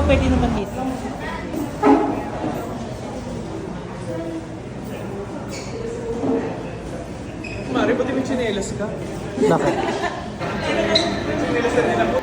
pwede naman dito. Mari, buti may chinelas ka. Bakit? Chinelas na nila po.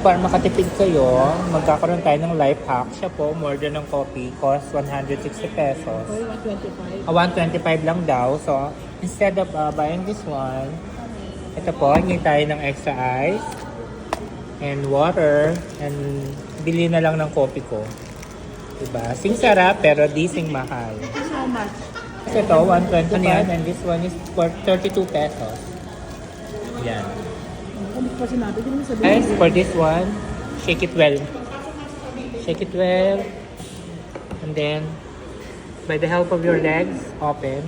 Para makatipid kayo, magkakaroon tayo ng life hack. Siya po, more than ng coffee, cost 160 pesos. 125. 125 lang daw. So, instead of buying this one, ito po, hingi tayo ng extra ice and water and bili na lang ng coffee ko. Diba? Sing sarap, pero di sing mahal. How much? So, ito, 125 and this one is for 32 pesos. Yan. Hindi ko pa sinabi. Hindi mo sabihin. Guys, for this one, shake it well. Shake it well. And then, by the help of your legs, open.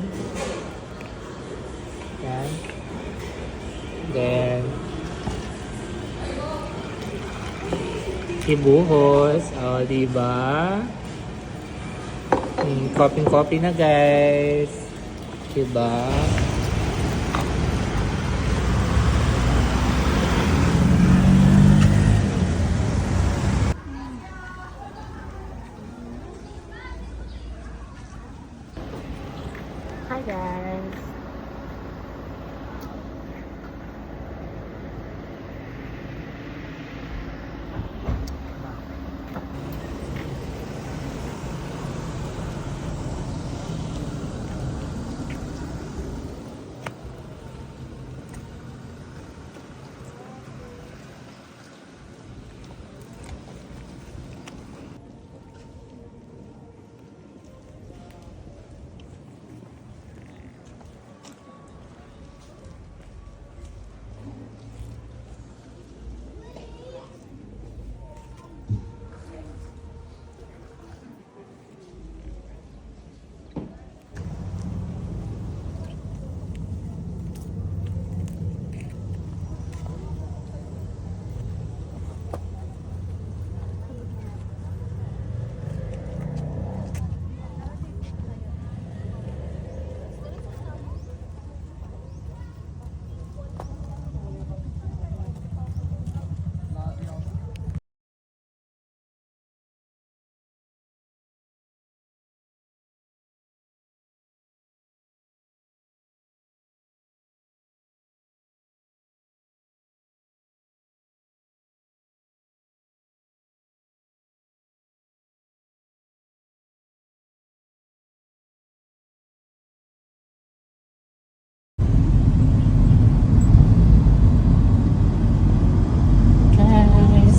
Yan. Then, ibuhos. O, diba? Coffee na, guys. Diba? Hi guys!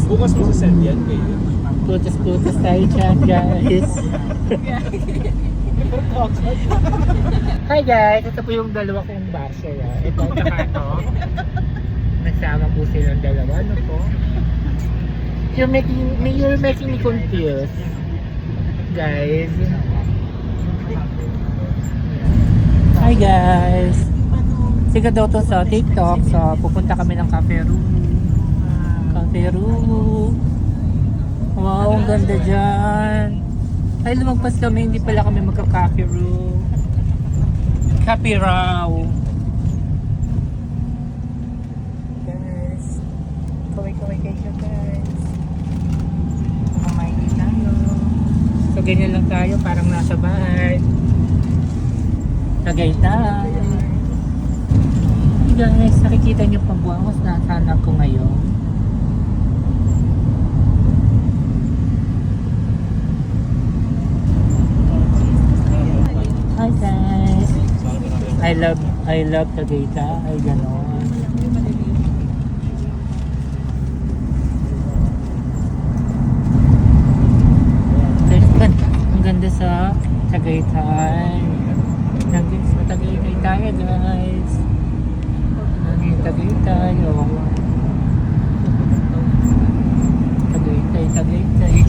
Bukas mo sa send yan kayo. Putas-putas tayo dyan, guys. Hi guys! Ito po yung dalawa kong basher. Ito, tsaka ito. Nagsama po silang dalawa. Ano po? You're making me confused. Guys. Hi guys! Siga daw to sa TikTok. So, pupunta kami ng Cafe Room. Cafe Room. Wow, ang ganda dyan. Ay, lumagpas kami. Hindi pala kami magka-Cafe Room. Cafe Raw. Guys. Kaway-kaway kayo guys. Kumain tayo. So, ganyan lang tayo. Parang nasa bahay. Tagaytay. Guys, nakikita niyo pa buwangos na sana ko ngayon. Hi guys. I love Tagaytay. Ganon. Ang ganda sa Tagaytay. Sa Tagaytay tayo guys. Tagaytay. Tagaytay.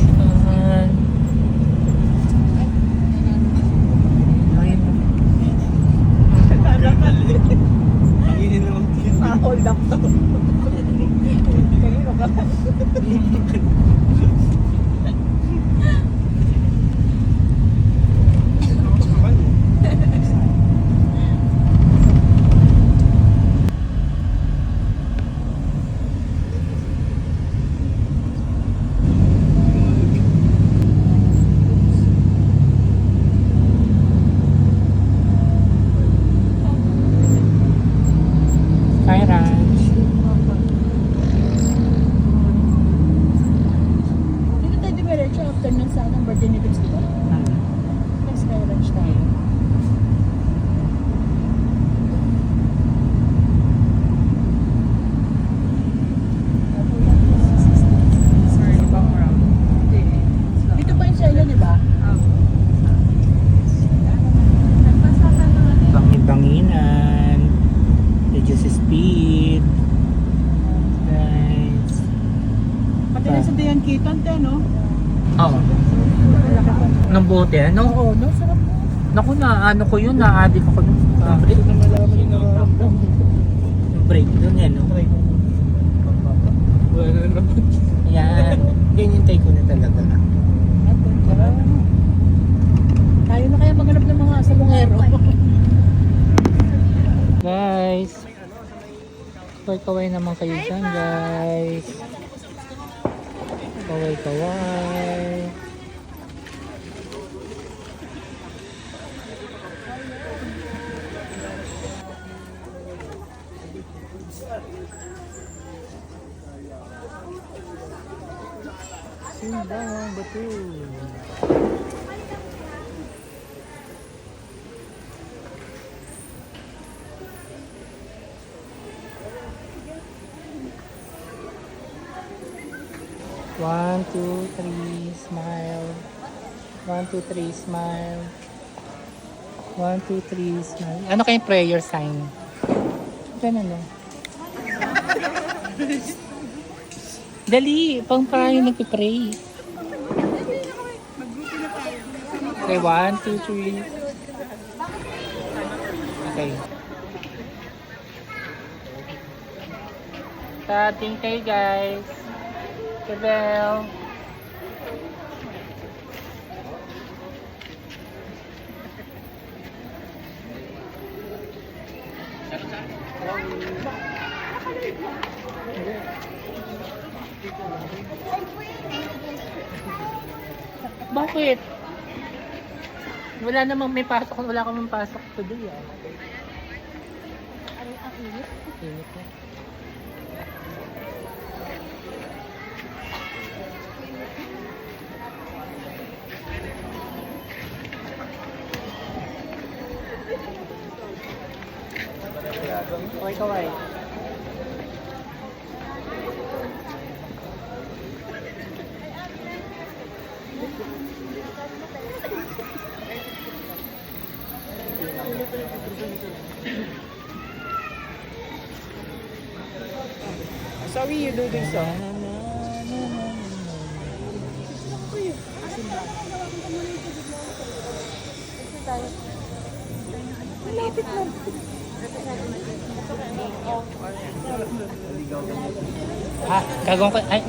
Hold up to. Kanino ka? hanginan, reduce speed, guys. Pati na sa Dayan Kiton, te, no? Oo. Malaki pa. Ng bote, ano? Oo, no? Sarap mo. Naku na, ano ko yun, na-addict ako dun. Break. na malaman yung nararamdam. Break dun yan, no? Wala na naman. Yan. Hinintay ko na talaga. Tayo na kaya maghanap ng mga salungero. Guys. Kaway-kaway naman kayo dyan, guys. Kaway-kaway. Simbang betul. One, two, three, smile. 1, 2, 3, smile. 1, 2, 3, smile. Ano kayong prayer sign? Ganun, no? Dali, pang tayo nagpipray. Okay, 1, 2, 3. Okay. Starting kayo, guys. The bell. Bakit? Wala namang may pasok, wala kamang pasok today ah. Ang init? Init na. Okay, kaway. Sorry, you do this, Malapit lang. Ha? Gagawin ko. Ay,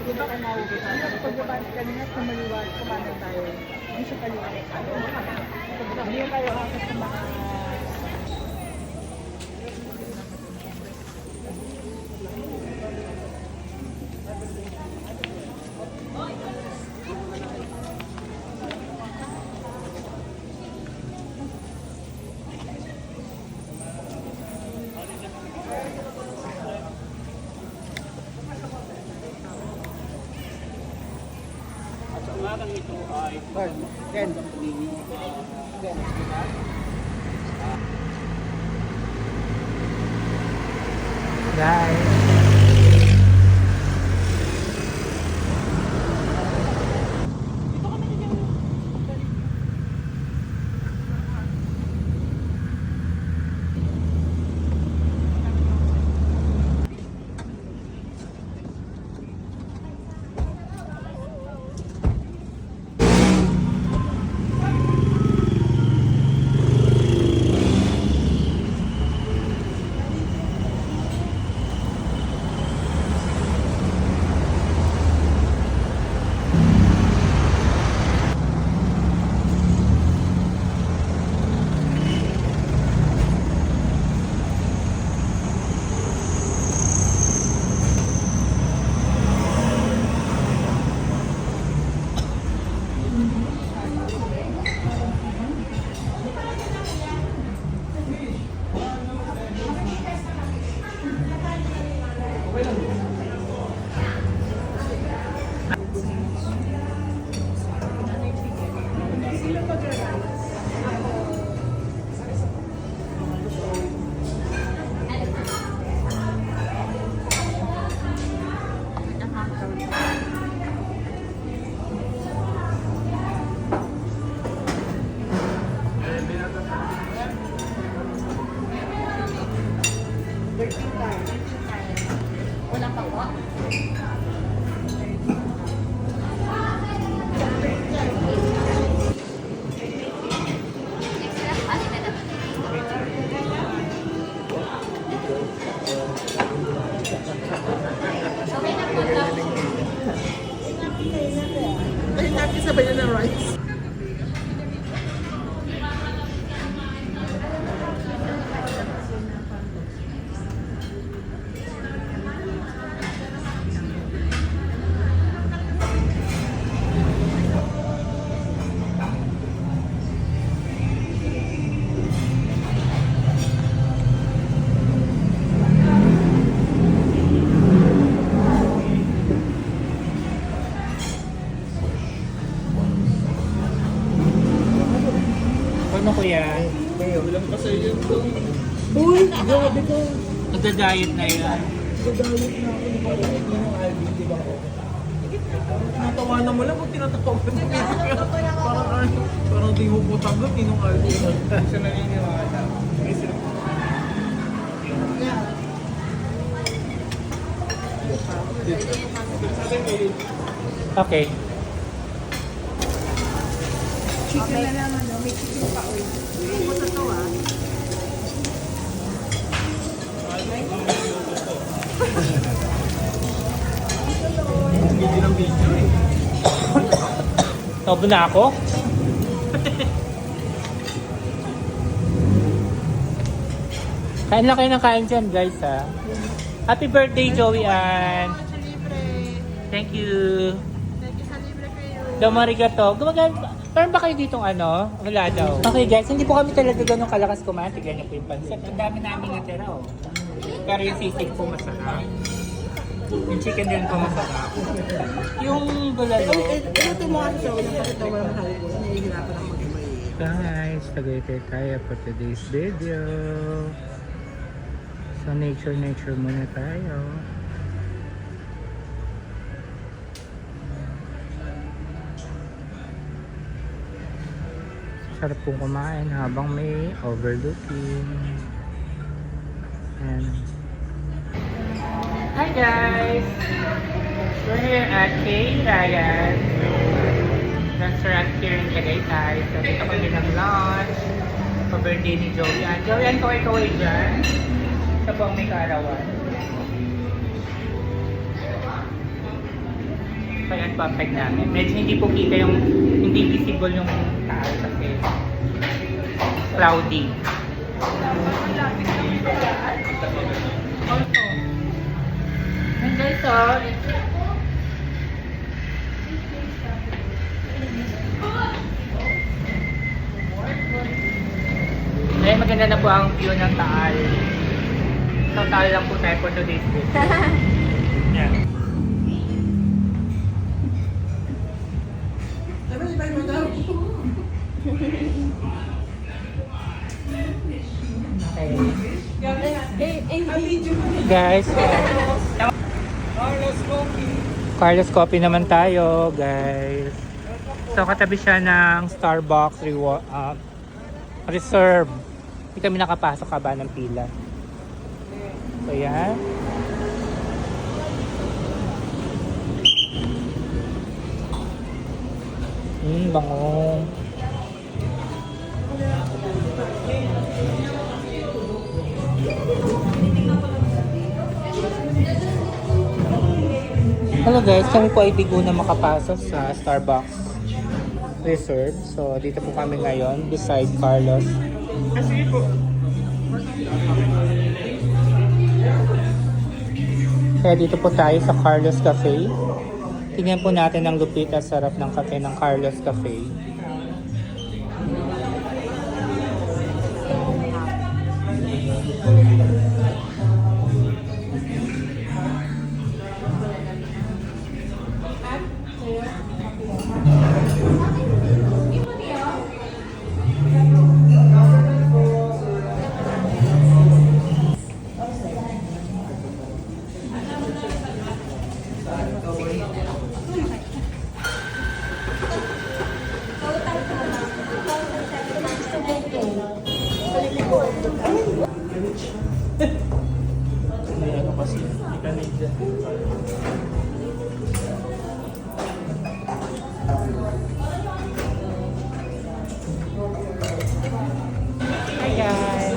Di ba kanawag ko tayo? Pagbaba kanina, kumaliwag, kumanda tayo. Hindi siya kaliwag. Hindi tayo akas sa mga... Ken. guys. Wala pa po. Dahil natin sabay na ng rice. Ano kuya? Walang pa sa iyo. Uy, grabe ko. Nagda-diet na yan. Gagawin na ako ng pagkain ng Alvin, di ba ako? Tinatawanan mo lang kung tinatawanan mo. Parang di mo po tanggap ng Alvin. Siya naniniwala. Okay. Chicken na lang ano, may chicken pa ulit. Hindi mo totoo ah. Hindi ng video eh. Tobo na ako? Kain lang kayo ng kain dyan guys ha. Happy birthday Joey Ann. Sa libre. Thank you. Thank you sa libre kayo. Daw marigato. Gumagamit. Meron ba kayo ditong ano? Wala daw. Okay guys, hindi po kami talaga ganun kalakas kumain. Tignan niyo po yung pansit. Ang dami namin natira oh. Pero yung sisig po masarap. Yung chicken din po masarap. Yung bulalo. Ito mo kasi sa ulang kasi ito walang mahal ko. Nahihirapan ang mag-ibay. Guys, tagaytay tayo for today's video. So nature muna tayo. Sarap pong kumain habang may overlooking. And hi guys! We're here at K. Ryan restaurant here in Tagaytay. So dito kami ng lunch for birthday ni Joey Ann. Joey Ann, kaway-kaway dyan. Ito po ang may kaarawan. Kaya ang papag namin. Medyo hindi po kita yung, hindi visible yung taal kasi cloudy. Also, and guys, ay maganda na po ang view ng Taal. So, Taal lang po tayo for today's video. Yeah. Ano si Bay Madam? Okay. Video mo. Guys, Carlos Coffee. Carlos Coffee naman tayo, guys. So, katabi siya ng Starbucks Reserve. Hindi kami nakapasok kaba ng pila. So, yan. Bango. Hello guys, kami po ay bigo na makapasok sa Starbucks Reserve. So, dito po kami ngayon beside Carlos. Kasi po. Kaya dito po tayo sa Carlos Cafe. Tingnan po natin ang lupit at sarap ng kape ng Carlos Cafe. kasi. Hindi Canadian. Hi guys!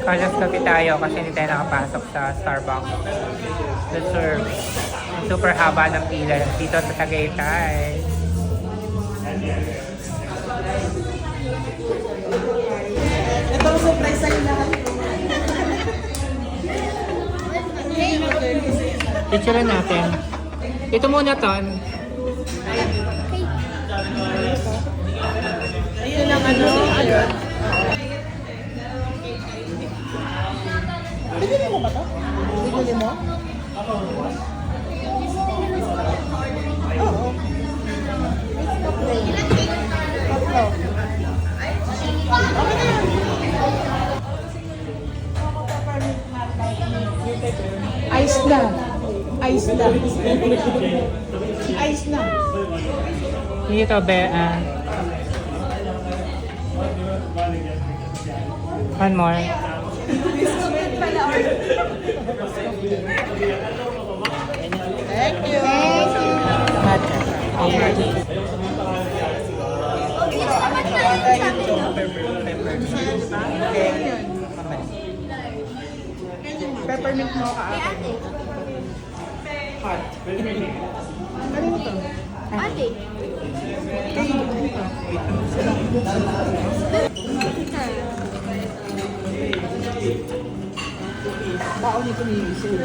Kalas kape tayo kasi hindi tayo nakapasok sa Starbucks. The serve. Super haba ng pila dito sa Tagaytay. Ito ang surprise sa'yo lahat. Picture natin. Ito muna, Ton. Ayun ang ano. Ayun. Bigyan mo ba ito? Bigyan mo? Oo. Tatlo. Okay na yan. Ice na. Ice na. Ice na. Dito, be. One more. Thank you. Matcha. Peppermint mocha ate. Ano ito? Ate. Baon ito ni Isil.